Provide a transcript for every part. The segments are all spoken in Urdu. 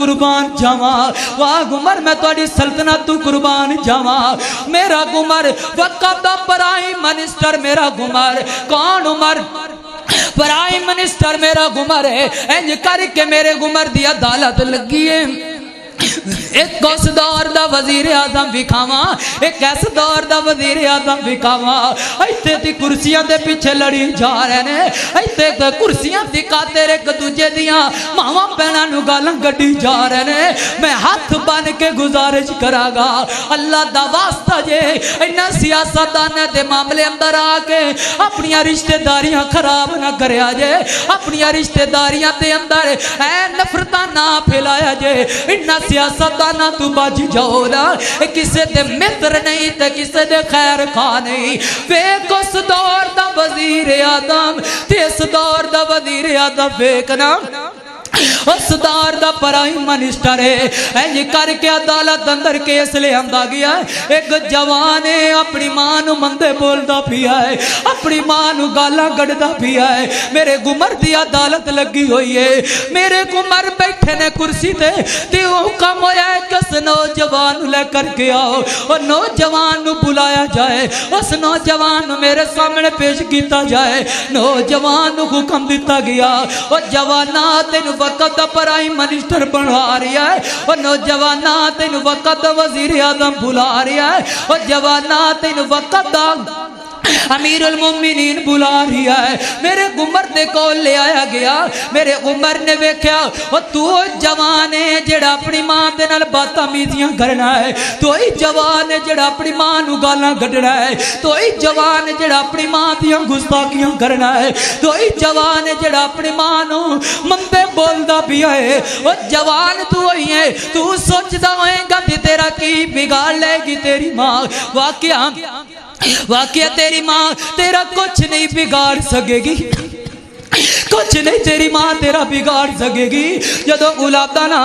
قربان جاوا واہ عمر میں تھوڑی سلطنت تو قربان جاوا میرا عمر وقت دا پرائم منسٹر میرا عمر کون عمر پرائم منسٹر میرا عمر ہے انج کر کے میرے عمر دی عدالت لگی ہے ایک اس دور دا وزیر اعظم بکھاوا ایک ایس دور دا وزیر اعظم بکھاوا ایتھے تی کرسیاں دے پیچھے لڑی جا رہے نے ایتھے تے کرسیاں دی خاطر ایک دوجے دیاں ماواں بہناں نوں گالاں گڈی جا رہے نے میں ہاتھ بن کے گزارش کراں گا اللہ دا واسطہ جے انہاں سیاستداناں دے معاملے اندر آ کے اپنی رشتہ داریاں خراب نہ کریا جے اپنی رشتہ داریاں دے اندر اے نفرتاں نہ پھیلایا جے انہاں سیاستداناں تو بچ جاؤ نا کسے دے متر نہیں تے کسے دے خیر خواہ نہیں فیک اس دور دا وزیر اعظم تے اس دور دا وزیر اعظم فیک نا اس دور دا پرائم منسٹر ہے انج کر کے عدالت اندر کیس لے آندا گیا ایک جوان ہے اپنی ماں نو مندے بولدا پیا ہے اپنی ماں نو گالاں گڈدا پیا ہے میرے عمر دی عدالت لگی ہوئی ہے میرے عمر بیٹھے نے کرسی تے او حکم ہویا ہے کہ اس نوجوان لے کر کے آؤ اور نوجوان نو بلایا جائے اس نوجوان نو میرے سامنے پیش کیتا جائے نوجوان نو حکم دیتا گیا اور جوانا تینو وقت پرائم منسٹر بنا رہا ہے اور نوجوانا تین وقت وزیر اعظم بلا رہا ہے اور جوانا تین وقت امیر المومنین بلا رہا ہے میرے عمر دے کول لے آیا گیا میرے عمر نے ویکھیا اور تو جوان ہے جڑا اپنی ماں دے نال بدتمیزیاں کرنا ہے تو ہی جوان ہے جڑا اپنی ماں نو گالاں کڈنا ہے تو ہی جوان ہے جڑا اپنی ماں دیاں گستاخیاں کرنا ہے تو ہی جوان ہے جڑا اپنی ماں نو مندے بولدا پیا ہے او جوان تو ہی ہے تو سوچدا ہوئے گا کہ تیرا کی بگاڑ لے گی تیری ماں واقعہ تیری ماں تیرا کچھ نہیں بگاڑ سکے گی کچھ نہیں تیری ماں تیرا بگاڑ سکے گی جدو اولادہ نا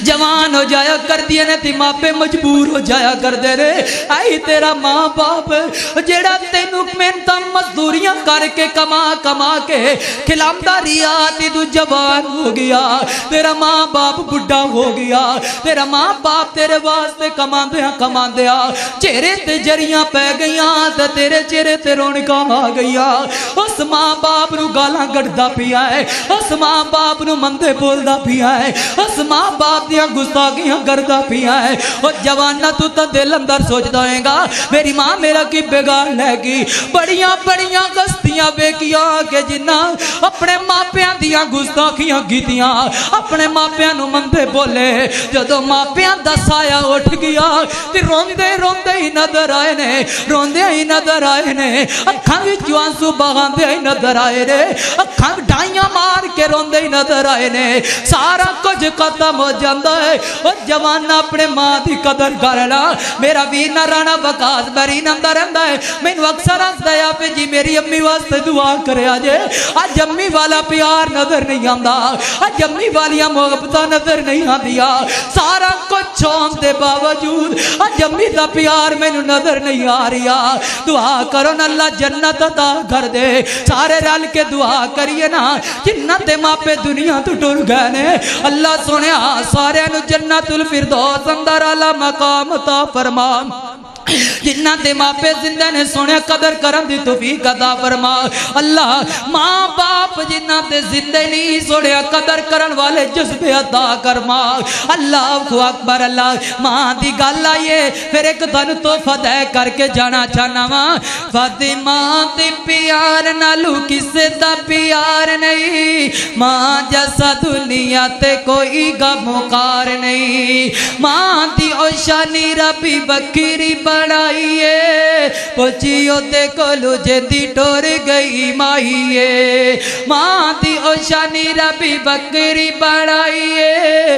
جوان ہو جایا کر دیا نے تی ماں پہ مجبور ہو جایا کر دے رہے آئی تیرا ماں باپ جیڑا تینو محنتاں مزدوریاں کر کے کما کے کھلامدا ریا تی تو جوان ہو گیا تیرا ماں باپ بڑھا ہو گیا تیرا ماں باپ تیرے واسطے کما دیا چہرے تے جریاں پہ گئیاں تے تیرے چہرے تے رونقاں آ گئیا اس ماں باپ نو گالاں کڈدا پیا ہے اس ماں باپ نو مندے بولدا پیا ہے اس ماں باپ دیاں گستاخیاں کردا پیا ہے اور جوانا تو تا دل اندر سوچدا ہوئے گا میری ماں میرا کی بگاڑ لے گی بڑیاں گستیاں بیکیاں کہ جنہ اپنے ماپیاں دیاں گستاخیاں کیتیاں اپنے ماپیاں نو مندے بولے جدو ماپیاں دا سایہ اٹھ گیا تے روندے ہی نظر آئے نے روندے ہی نظر آئے نے اکھاں وچوں آنسو بہاندے ہی نظر آئے نے اکھاں ڈائیاں مار کے روندے ہی نظر آئے نے سارا کچھ ختم ہو جاندہ ہے اور جوانا اپنے ماں دی قدر کرنا میرا وینا رانا وقاص برین اندر رہندا ہے میں نو اکثر ہسدا ہے پہ جی میری امی واسطے دعا کرے آجے آج امی والا پیار نظر نہیں آندا آج امی والیاں محبتہ نظر نہیں آندیا سارا کچھ ہون دے باوجود آج امی دا پیار میں نو نظر نہیں آ رہا دعا کرو نا اللہ جنت عطا کر دے سارے رل کے دعا کریے نا جنت ماں پہ دنیا تو ٹر گئے نے اللہ سنیا سارے نو جنت الفردوس اندر اعلی مقام عطا فرما جنہ دے ماں پہ زندہ نے سونے قدر کرم دی توفیق عطا فرما اللہ ماں باپ جنہ دے زندہ نہیں سونے قدر کرن والے جذبے عطا کرما اللہ اکبر اللہ ماں دی گل آئیے پھر ایک دن تو فدے کر کے جانا چاہنا ماں فاطمہ تے پیار نالو کسے دا پیار نہیں ماں جیسا دنیا تے کوئی غمخوار نہیں ماں دی اوشانی ربی بکری بڑھائیے پوچھیو تے کولو جدی ٹور گئی مائیے ماں دی اوشانی ربی بکری بڑھائیے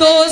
2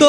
2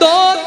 2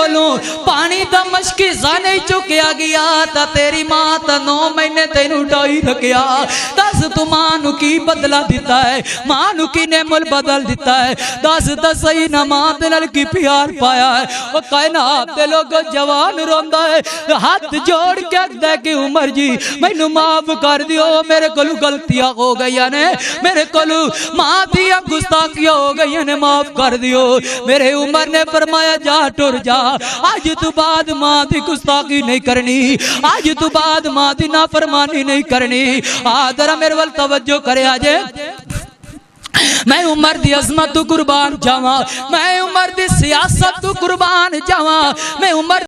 کولوں پانی دا مشکیزہ نہیں چکیا گیا تا تیری ماں تا 9 مہینے تینوں ڈائی رکھیا دس تو ماں نو کی بدلہ دیتا ہے ماں نو کی نعمل بدل دیتا ہے دس صحیح نہ ماں دلال کی پیار پایا ہے وہ کائنات دے لوگوں جوان روندہ ہے ہاتھ جوڑ کے دے کہ عمر جی میں نو معاف کر دیو میرے کلو غلطیاں ہو گئی نے میرے کلو ماں دیا گستاخیاں ہو گئی نے معاف کر دیو میرے عمر نے فرمایا جا ٹر جا آج تو بعد ماں دی گستاخی نہیں کرنی آج تو بعد ماں دی نافرمانی نہیں کرنی آدھرہ میرے وال توجہ کرے آجے میں عمر دی عظمت تو قربان جاواں میں عمر دی سیاست تو قربان جاواں میں عمر